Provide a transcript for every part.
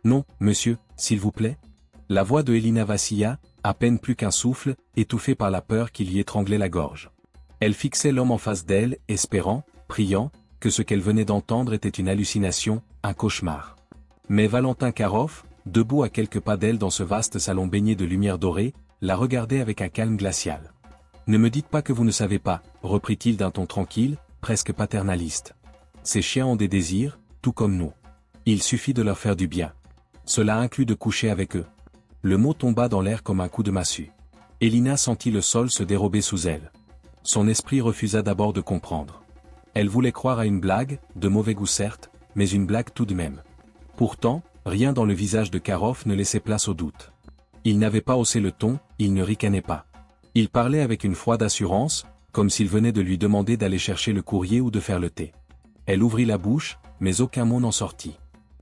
Non, monsieur, s'il vous plaît. La voix de Elina vacilla, à peine plus qu'un souffle, étouffé par la peur qui lui étranglait la gorge. Elle fixait l'homme en face d'elle, espérant, priant, que ce qu'elle venait d'entendre était une hallucination, un cauchemar. Mais Valentin Karhoff, debout à quelques pas d'elle dans ce vaste salon baigné de lumière dorée, la regardait avec un calme glacial. « Ne me dites pas que vous ne savez pas, reprit-il d'un ton tranquille, presque paternaliste. Ces chiens ont des désirs, tout comme nous. Il suffit de leur faire du bien. Cela inclut de coucher avec eux. » Le mot tomba dans l'air comme un coup de massue. Elina sentit le sol se dérober sous elle. Son esprit refusa d'abord de comprendre. Elle voulait croire à une blague, de mauvais goût certes, mais une blague tout de même. Pourtant, rien dans le visage de Karhoff ne laissait place au doute. Il n'avait pas haussé le ton, il ne ricanait pas. Il parlait avec une froide assurance, comme s'il venait de lui demander d'aller chercher le courrier ou de faire le thé. Elle ouvrit la bouche, mais aucun mot n'en sortit.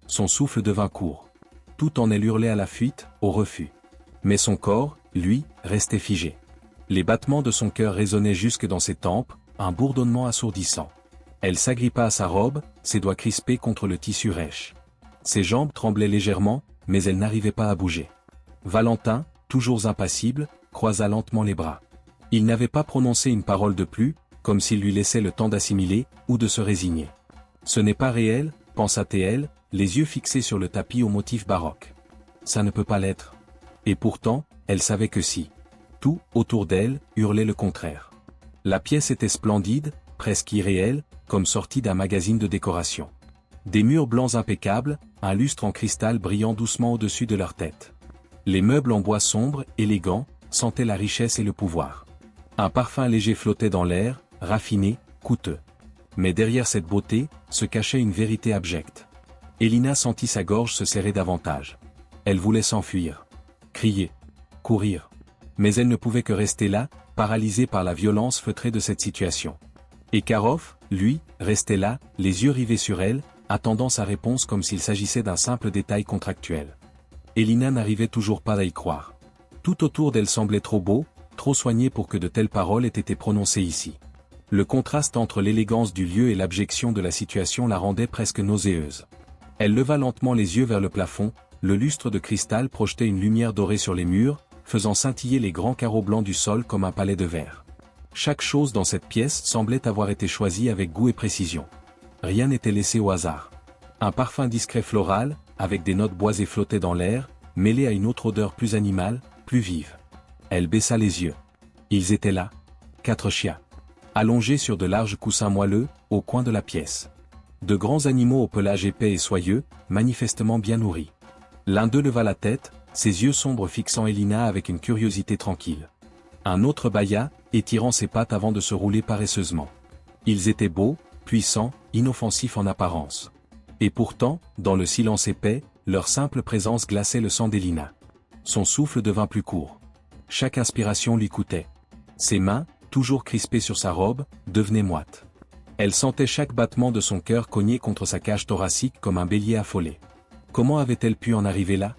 Son souffle devint court. Tout en elle hurlait à la fuite, au refus. Mais son corps, lui, restait figé. Les battements de son cœur résonnaient jusque dans ses tempes, un bourdonnement assourdissant. Elle s'agrippa à sa robe, ses doigts crispés contre le tissu rêche. Ses jambes tremblaient légèrement, mais elle n'arrivait pas à bouger. Valentin, toujours impassible, croisa lentement les bras. Il n'avait pas prononcé une parole de plus, comme s'il lui laissait le temps d'assimiler, ou de se résigner. Ce n'est pas réel, pensa-t-elle, les yeux fixés sur le tapis au motif baroque. Ça ne peut pas l'être. Et pourtant, elle savait que si. Tout, autour d'elle, hurlait le contraire. La pièce était splendide, presque irréelle, comme sortie d'un magazine de décoration. Des murs blancs impeccables, un lustre en cristal brillant doucement au-dessus de leur tête. Les meubles en bois sombre, élégants, sentaient la richesse et le pouvoir. Un parfum léger flottait dans l'air, raffiné, coûteux. Mais derrière cette beauté, se cachait une vérité abjecte. Elina sentit sa gorge se serrer davantage. Elle voulait s'enfuir. Crier. Courir. Mais elle ne pouvait que rester là, paralysée par la violence feutrée de cette situation. Et Karhoff, lui, restait là, les yeux rivés sur elle, attendant sa réponse comme s'il s'agissait d'un simple détail contractuel. Elina n'arrivait toujours pas à y croire. Tout autour d'elle semblait trop beau, trop soigné pour que de telles paroles aient été prononcées ici. Le contraste entre l'élégance du lieu et l'abjection de la situation la rendait presque nauséeuse. Elle leva lentement les yeux vers le plafond, le lustre de cristal projetait une lumière dorée sur les murs, faisant scintiller les grands carreaux blancs du sol comme un palais de verre. Chaque chose dans cette pièce semblait avoir été choisie avec goût et précision. Rien n'était laissé au hasard. Un parfum discret floral, avec des notes boisées flottait dans l'air, mêlé à une autre odeur plus animale, plus vive. Elle baissa les yeux. Ils étaient là. 4 chiens. Allongés sur de larges coussins moelleux, au coin de la pièce. De grands animaux au pelage épais et soyeux, manifestement bien nourris. L'un d'eux leva la tête, ses yeux sombres fixant Elina avec une curiosité tranquille. Un autre bâilla, étirant ses pattes avant de se rouler paresseusement. Ils étaient beaux, puissants, inoffensifs en apparence. Et pourtant, dans le silence épais, leur simple présence glaçait le sang d'Elina. Son souffle devint plus court. Chaque inspiration lui coûtait. Ses mains, toujours crispées sur sa robe, devenaient moites. Elle sentait chaque battement de son cœur cogner contre sa cage thoracique comme un bélier affolé. Comment avait-elle pu en arriver là?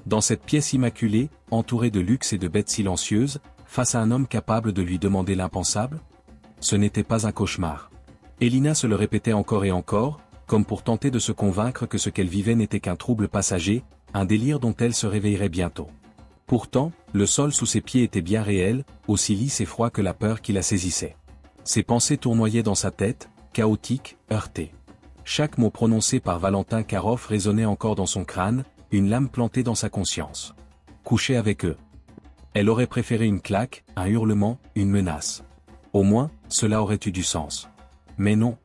Dans cette pièce immaculée, entourée de luxe et de bêtes silencieuses, face à un homme capable de lui demander l'impensable? Ce n'était pas un cauchemar. Elina se le répétait encore et encore, comme pour tenter de se convaincre que ce qu'elle vivait n'était qu'un trouble passager, un délire dont elle se réveillerait bientôt. Pourtant, le sol sous ses pieds était bien réel, aussi lisse et froid que la peur qui la saisissait. Ses pensées tournoyaient dans sa tête, chaotiques, heurtées. Chaque mot prononcé par Valentin Karhoff résonnait encore dans son crâne, une lame plantée dans sa conscience. Coucher avec eux. Elle aurait préféré une claque, un hurlement, une menace. Au moins, cela aurait eu du sens. Mais non.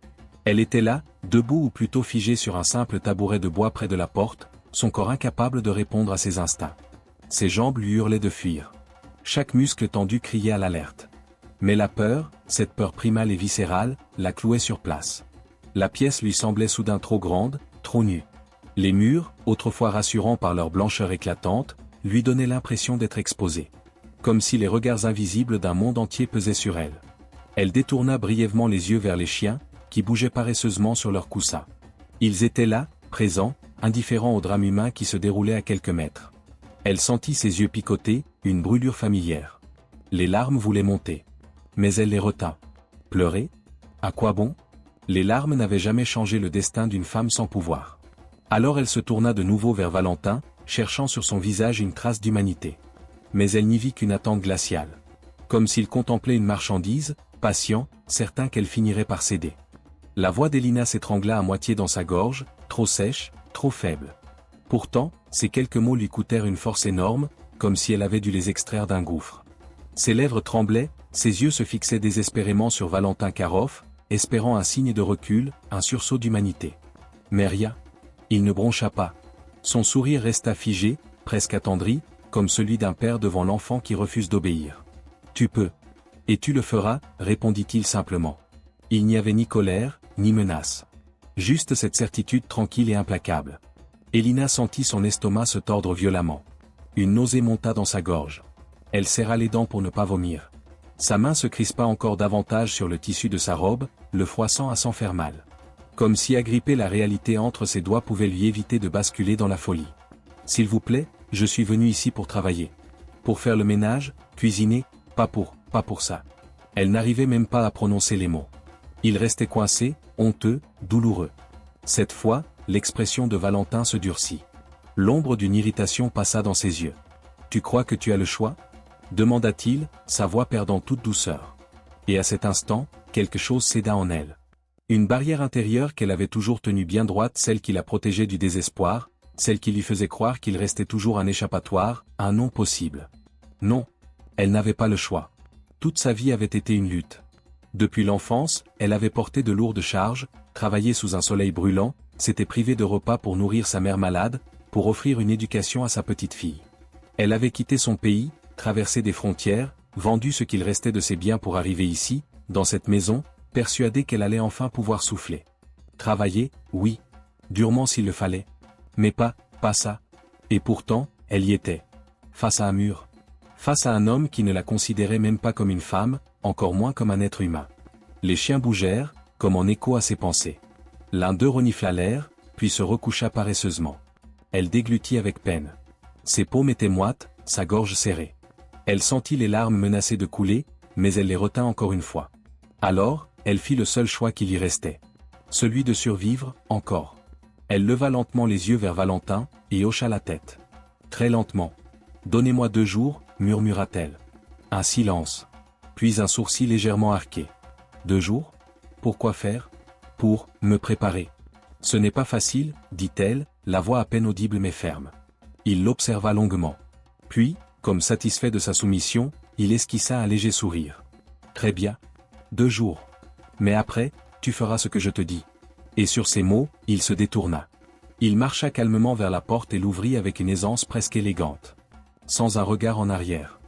Elle était là, debout ou plutôt figée sur un simple tabouret de bois près de la porte, son corps incapable de répondre à ses instincts. Ses jambes lui hurlaient de fuir. Chaque muscle tendu criait à l'alerte. Mais la peur, cette peur primale et viscérale, la clouait sur place. La pièce lui semblait soudain trop grande, trop nue. Les murs, autrefois rassurants par leur blancheur éclatante, lui donnaient l'impression d'être exposés. Comme si les regards invisibles d'un monde entier pesaient sur elle. Elle détourna brièvement les yeux vers les chiens, qui bougeaient paresseusement sur leurs coussins. Ils étaient là, présents, indifférents au drame humain qui se déroulait à quelques mètres. Elle sentit ses yeux picoter, une brûlure familière. Les larmes voulaient monter. Mais elle les retint. Pleurer? À quoi bon? Les larmes n'avaient jamais changé le destin d'une femme sans pouvoir. Alors elle se tourna de nouveau vers Valentin, cherchant sur son visage une trace d'humanité. Mais elle n'y vit qu'une attente glaciale. Comme s'il contemplait une marchandise, patient, certain qu'elle finirait par céder. La voix d'Elina s'étrangla à moitié dans sa gorge, trop sèche, trop faible. Pourtant, ces quelques mots lui coûtèrent une force énorme, comme si elle avait dû les extraire d'un gouffre. Ses lèvres tremblaient, ses yeux se fixaient désespérément sur Valentin Karoff, espérant un signe de recul, un sursaut d'humanité. Mais rien. Il ne broncha pas. Son sourire resta figé, presque attendri, comme celui d'un père devant l'enfant qui refuse d'obéir. « Tu peux. Et tu le feras, répondit-il simplement. Il n'y avait ni colère, ni menace. Juste cette certitude tranquille et implacable. Elina sentit son estomac se tordre violemment. Une nausée monta dans sa gorge. Elle serra les dents pour ne pas vomir. Sa main se crispa encore davantage sur le tissu de sa robe, le froissant à s'en faire mal. Comme si agripper la réalité entre ses doigts pouvait lui éviter de basculer dans la folie. « S'il vous plaît, je suis venu ici pour travailler. Pour faire le ménage, cuisiner, pas pour ça. » Elle n'arrivait même pas à prononcer les mots. Il restait coincé, honteux, douloureux. Cette fois, l'expression de Valentin se durcit. L'ombre d'une irritation passa dans ses yeux. « Tu crois que tu as le choix ?» demanda-t-il, sa voix perdant toute douceur. Et à cet instant, quelque chose céda en elle. Une barrière intérieure qu'elle avait toujours tenue bien droite, celle qui la protégeait du désespoir, celle qui lui faisait croire qu'il restait toujours un échappatoire, un non possible. Non. Elle n'avait pas le choix. Toute sa vie avait été une lutte. Depuis l'enfance, elle avait porté de lourdes charges, travaillé sous un soleil brûlant, s'était privée de repas pour nourrir sa mère malade, pour offrir une éducation à sa petite fille. Elle avait quitté son pays, traversé des frontières, vendu ce qu'il restait de ses biens pour arriver ici, dans cette maison, persuadée qu'elle allait enfin pouvoir souffler. Travailler, oui. Durement s'il le fallait. Mais pas ça. Et pourtant, elle y était. Face à un mur. Face à un homme qui ne la considérait même pas comme une femme, encore moins comme un être humain. Les chiens bougèrent, comme en écho à ses pensées. L'un d'eux renifla l'air, puis se recoucha paresseusement. Elle déglutit avec peine. Ses paumes étaient moites, sa gorge serrée. Elle sentit les larmes menacer de couler, mais elle les retint encore une fois. Alors, elle fit le seul choix qui lui restait. Celui de survivre, encore. Elle leva lentement les yeux vers Valentin, et hocha la tête. Très lentement. « Donnez-moi 2 jours, murmura-t-elle. Un silence. Puis un sourcil légèrement arqué. 2 jours ? Pourquoi faire ? Pour me préparer. Ce n'est pas facile, dit-elle, la voix à peine audible mais ferme. Il l'observa longuement. Puis, comme satisfait de sa soumission, il esquissa un léger sourire. Très bien. 2 jours. Mais après, tu feras ce que je te dis. Et sur ces mots, il se détourna. Il marcha calmement vers la porte et l'ouvrit avec une aisance presque élégante. Sans un regard en arrière.